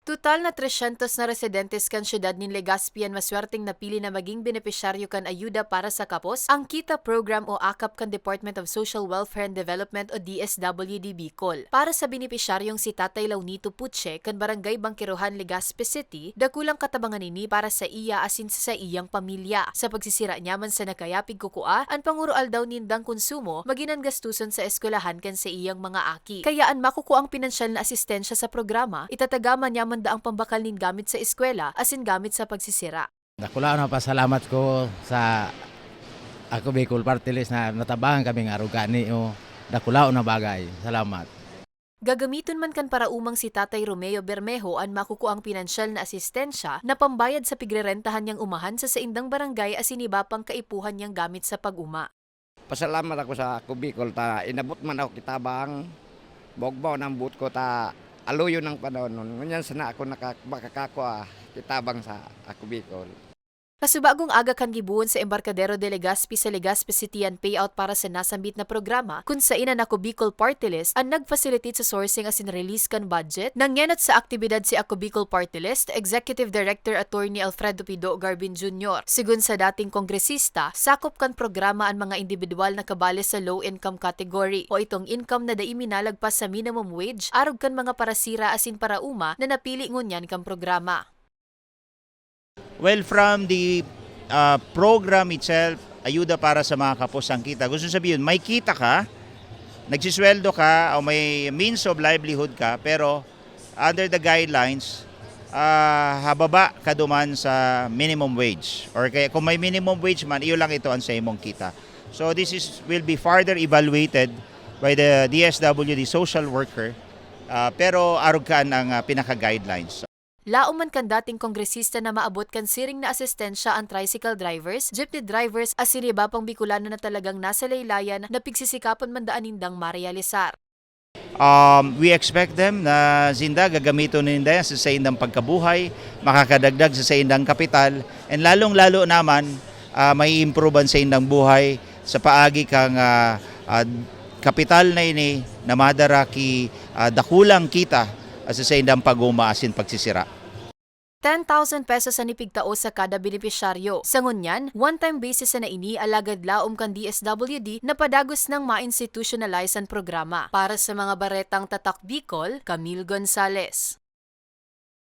Total na 300 na residentes kan syudad ni Legazpi ang maswerteng napili na maging benepisyaryo kan ayuda para sa kapos ang KITA program o AKAP kan Department of Social Welfare and Development o DSWD Bicol. Para sa benepisyaryong si Tatay Launito Puche kan Barangay Bangkirohan, Legazpi City, dakulang katabangan ini para sa iya asin sa iyang pamilya. Sa pagsisira niya man sa nakayapig kukua, ang pangurual daw nindang konsumo maginan gastuson sa eskwelahan kan sa iyang mga aki. Kaya ang makukuang pinansyal na asistensya sa programa, itatagaman niya ang pambakal nin gamit sa eskwela asin gamit sa pagsisira. Dakula na pasalamat ko sa ako Bicol Party List na natabangan kaming arugani o dakula na bagay. Salamat. Gagamiton man kan para umang si Tatay Romeo Bermejo ang makukuang pinansyal na asistensya na pambayad sa pigrerentahan niyang umahan sa saindang barangay asin iba pang kaipuhan niyang gamit sa pag-uma. Pasalamat ako sa ako Bicol ta inabot man ako kitabang bogbaw ng boot ko ta aluyo ng panahon nun. Ngunyan sana ako makakakwa kitabang sa ako Bicol. Kasubagong aga kan gibuon sa Embarcadero de Legazpi sa Legazpi City ang payout para sa nasambit na programa kung sa ina Ako Bicol Party List ang nag-facilitate sa sourcing asin release kan budget nangyanat sa aktibidad si Ako Bicol Party List Executive Director Attorney Alfredo Pido Garbin Jr. Sigun sa dating kongresista, sakop kan programa ang mga individual na kabale sa low income category o itong income na dai minalagpas sa minimum wage arog kan mga parasira asin parauma na napili ngunyan kan programa. Well, from the program itself, ayuda para sa mga kapos ang kita. Gusto sabihin, may kita ka, nagsisweldo ka, o may means of livelihood ka, pero under the guidelines, hababa ka duman sa minimum wage. Or kaya kung may minimum wage man, iyo lang ito ang sa imong kita. So this will be further evaluated by the DSWD social worker, pero arog ka ng pinaka-guidelines. Laom man kan dating kongresista na maabot kan siring na asistensya ang tricycle drivers, jeepney drivers asin iba pang Bicolano na talagang nasa laylayan na pigsisikapan man daanindang marealisar. We expect them na zinda gagamiton ninda sa indang pagkabuhay, makakadagdag sa indang kapital, and lalong-lalo naman may improve sa indang buhay sa paagi kang kapital na ini na madara ki dakulang kita sa indang pag-uma asin pagsisira. 10,000 pesos ang ipigtao sa kada benepisyaryo. Sa ngunyan, one-time basis na ini alagad laom kan DSWD na padagos ng ma-institutionalize ang programa. Para sa mga baretang Tatak Bicol, Camille Gonzales.